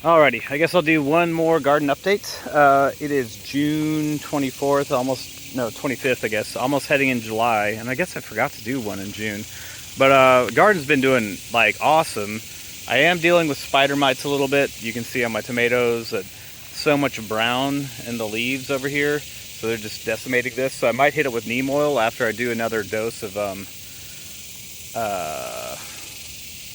Alrighty, I guess I'll do one more garden update. It is June 24th, no, 25th, I guess, almost heading in July, and I guess I forgot to do one in June. But garden's been doing like awesome. I am dealing with spider mites a little bit. You can see on my tomatoes that so much brown in the leaves over here, so they're just decimating this. So I might hit it with neem oil after I do another dose of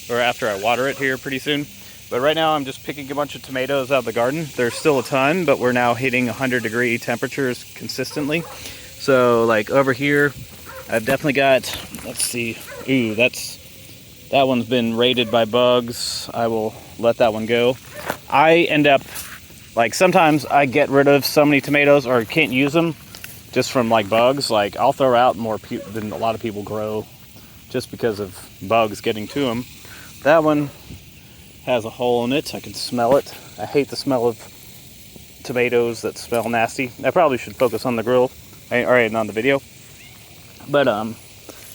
or after I water it here pretty soon. But right now I'm just picking a bunch of tomatoes out of the garden. There's still a ton, but we're now hitting 100-degree temperatures consistently. So like over here, I've definitely got, let's see, ooh, that one's been raided by bugs. I will let that one go. I end up, like sometimes I get rid of so many tomatoes or can't use them just from like bugs. Like I'll throw out more than a lot of people grow just because of bugs getting to them. That one has a hole in it. I can smell it. I hate the smell of tomatoes that smell nasty. I probably should focus on the grill, or on the video. But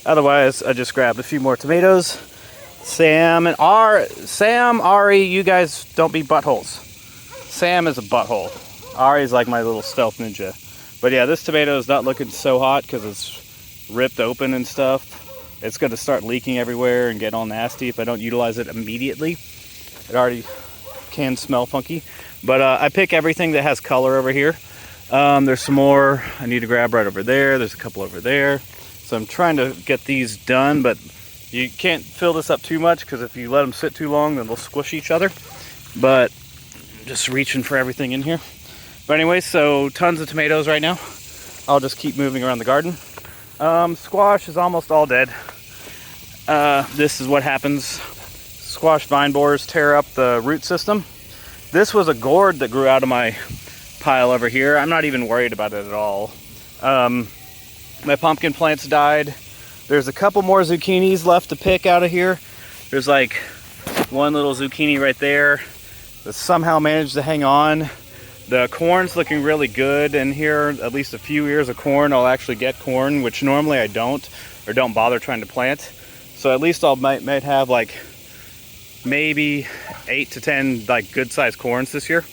otherwise, I just grabbed a few more tomatoes. Sam, Ari, you guys don't be buttholes. Sam is a butthole. Ari's like my little stealth ninja. But yeah, this tomato is not looking so hot because it's ripped open and stuff. It's going to start leaking everywhere and get all nasty if I don't utilize it immediately. It already can smell funky. But I pick everything that has color over here. There's some more I need to grab right over there. There's a couple over there. So I'm trying to get these done, but you can't fill this up too much because if you let them sit too long, then they'll squish each other. But I'm just reaching for everything in here. But anyway, so tons of tomatoes right now. I'll just keep moving around the garden. Squash is almost all dead. This is what happens. Squash vine borers tear up the root system. This was a gourd that grew out of my pile over here. I'm not even worried about it at all. My pumpkin plants died. There's a couple more zucchinis left to pick out of here. There's like one little zucchini right there that somehow managed to hang on. The corn's looking really good in here. At least a few ears of corn. I'll actually get corn, which normally I don't, or don't bother trying to plant. So at least might have like maybe 8 to 10 like good sized corns this year.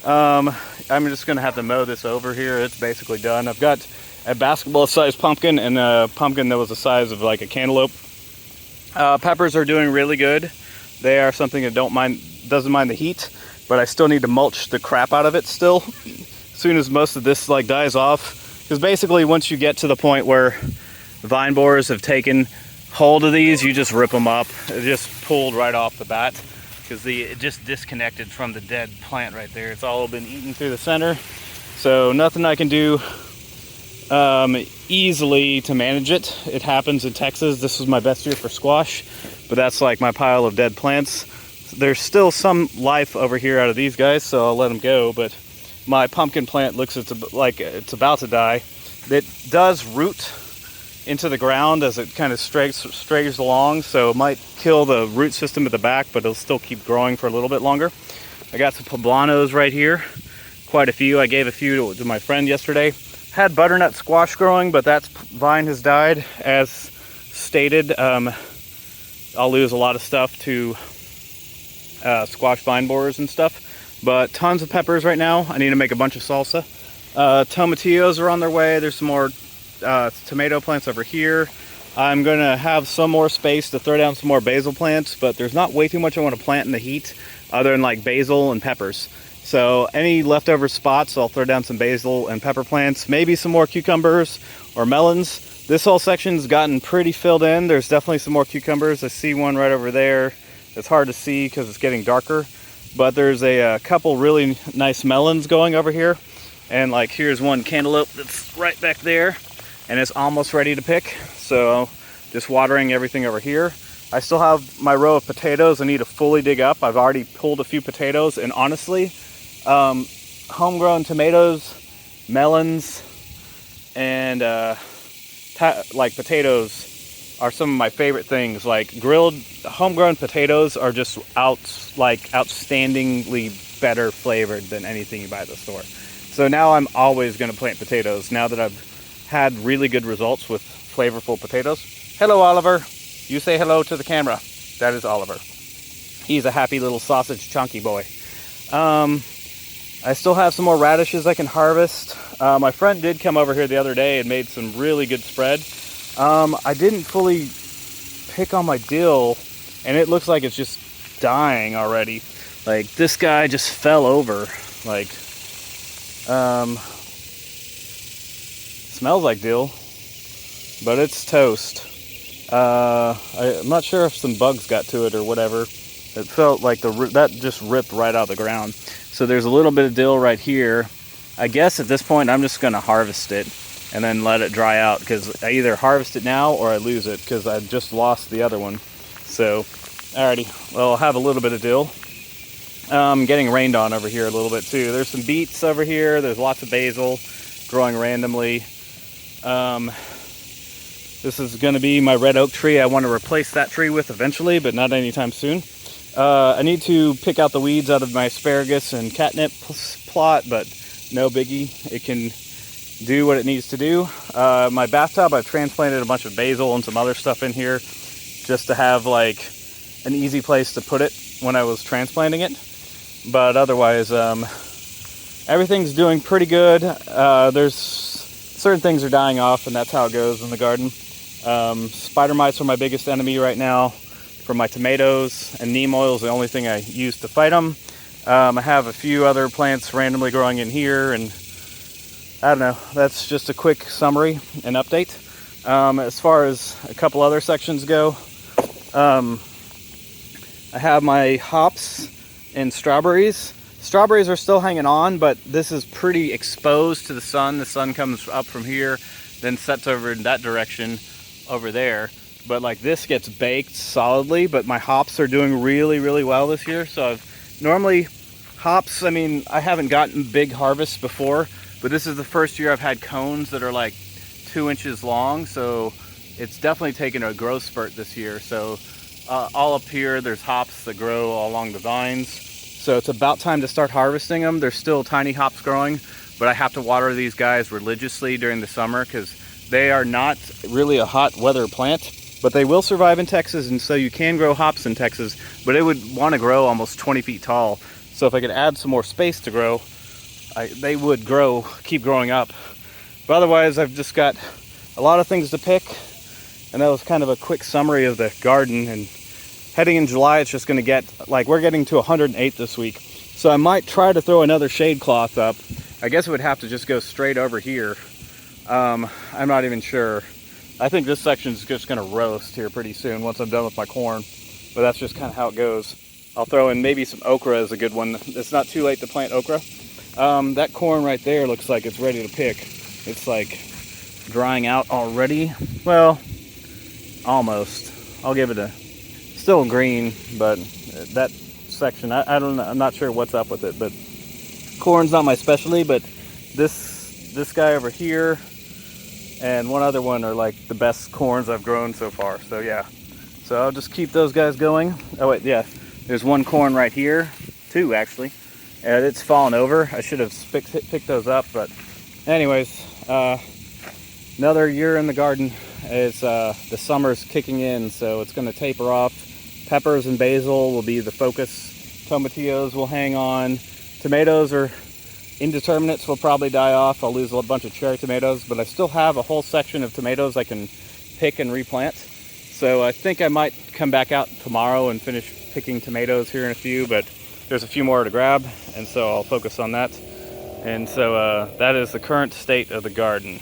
I'm just gonna have to mow this over here. It's basically done. I've got a basketball sized pumpkin and a pumpkin that was the size of like a cantaloupe. Peppers are doing really good. They are something that doesn't mind the heat, but I still need to mulch the crap out of it still. As soon as most of this like dies off, because basically once you get to the point where vine borers have taken hold of these, you just rip them up. It just pulled right off the bat because it just disconnected from the dead plant right there. It's all been eaten through the center. So nothing I can do easily to manage it. It happens in Texas. This was my best year for squash, but that's like my pile of dead plants. There's still some life over here out of these guys, so I'll let them go, but my pumpkin plant looks like it's about to die. It does root into the ground as it kind of strays along, so it might kill the root system at the back, but it'll still keep growing for a little bit longer. I got some poblanos right here, quite a few. I gave a few to my friend yesterday. Had butternut squash growing, but that vine has died. As stated, I'll lose a lot of stuff to squash vine borers and stuff, but tons of peppers right now. I need to make a bunch of salsa. Tomatillos are on their way. There's some more tomato plants over here. I'm gonna have some more space to throw down some more basil plants, but there's not way too much I want to plant in the heat other than like basil and peppers. So any leftover spots, I'll throw down some basil and pepper plants, maybe some more cucumbers or melons. This whole section's gotten pretty filled in. There's definitely some more cucumbers. I see one right over there. It's hard to see because it's getting darker, but there's a couple really nice melons going over here. And like here's one cantaloupe that's right back there, and it's almost ready to pick. So just watering everything over here. I still have my row of potatoes I need to fully dig up. I've already pulled a few potatoes, and honestly, homegrown tomatoes, melons, and like potatoes are some of my favorite things. Like grilled homegrown potatoes are just outstandingly better flavored than anything you buy at the store. So now I'm always going to plant potatoes now that I've had really good results with flavorful potatoes. Hello, Oliver. You say hello to the camera. That is Oliver. He's a happy little sausage chunky boy. I still have some more radishes I can harvest. My friend did come over here the other day and made some really good spread. I didn't fully pick on my dill, and it looks like it's just dying already. Like, this guy just fell over. Like, smells like dill, but it's toast. I'm not sure if some bugs got to it or whatever. It felt like that just ripped right out of the ground. So there's a little bit of dill right here. I guess at this point I'm just gonna harvest it and then let it dry out, because I either harvest it now or I lose it, because I just lost the other one. So, alrighty, well, I'll have a little bit of dill. Getting rained on over here a little bit too. There's some beets over here. There's lots of basil growing randomly. This is going to be my red oak tree. I want to replace that tree with eventually, but not anytime soon. I need to pick out the weeds out of my asparagus and catnip plot, but no biggie. It can do what it needs to do. My bathtub, I've transplanted a bunch of basil and some other stuff in here just to have like an easy place to put it when I was transplanting it. But otherwise, everything's doing pretty good. There's certain things are dying off, and that's how it goes in the garden. Spider mites are my biggest enemy right now for my tomatoes, and neem oil is the only thing I use to fight them. I have a few other plants randomly growing in here, and I don't know. That's just a quick summary and update. As far as a couple other sections go, I have my hops and strawberries. Strawberries are still hanging on, but this is pretty exposed to the sun. The sun comes up from here, then sets over in that direction over there. But like, this gets baked solidly, but my hops are doing really, really well this year. So normally hops, I mean, I haven't gotten big harvests before, but this is the first year I've had cones that are like 2 inches long. So it's definitely taken a growth spurt this year. So all up here, there's hops that grow all along the vines. So it's about time to start harvesting them. There's still tiny hops growing, but I have to water these guys religiously during the summer because they are not really a hot weather plant, but they will survive in Texas. And so you can grow hops in Texas, but it would want to grow almost 20 feet tall. So if I could add some more space to grow, they would keep growing up. But otherwise, I've just got a lot of things to pick. And that was kind of a quick summary of the garden. And heading in July, it's just going to get, like, we're getting to 108 this week. So I might try to throw another shade cloth up. I guess it would have to just go straight over here. I'm not even sure. I think this section is just going to roast here pretty soon once I'm done with my corn. But that's just kind of how it goes. I'll throw in maybe some okra is a good one. It's not too late to plant okra. That corn right there looks like it's ready to pick. It's like drying out already. Well, almost. I'll give it still green, but that section, I don't know, I'm not sure what's up with it, but corn's not my specialty. But this guy over here and one other one are like the best corns I've grown so far. So yeah, so I'll just keep those guys going. Oh wait, yeah, there's one corn right here, two actually, and it's fallen over. I should have picked those up, but anyways, another year in the garden. Is the summer's kicking in, so it's going to taper off. Peppers and basil will be the focus. Tomatillos will hang on. Tomatoes are indeterminates, will probably die off. I'll lose a bunch of cherry tomatoes, but I still have a whole section of tomatoes I can pick and replant. So I think I might come back out tomorrow and finish picking tomatoes here in a few, but there's a few more to grab, and so I'll focus on that. And so that is the current state of the garden.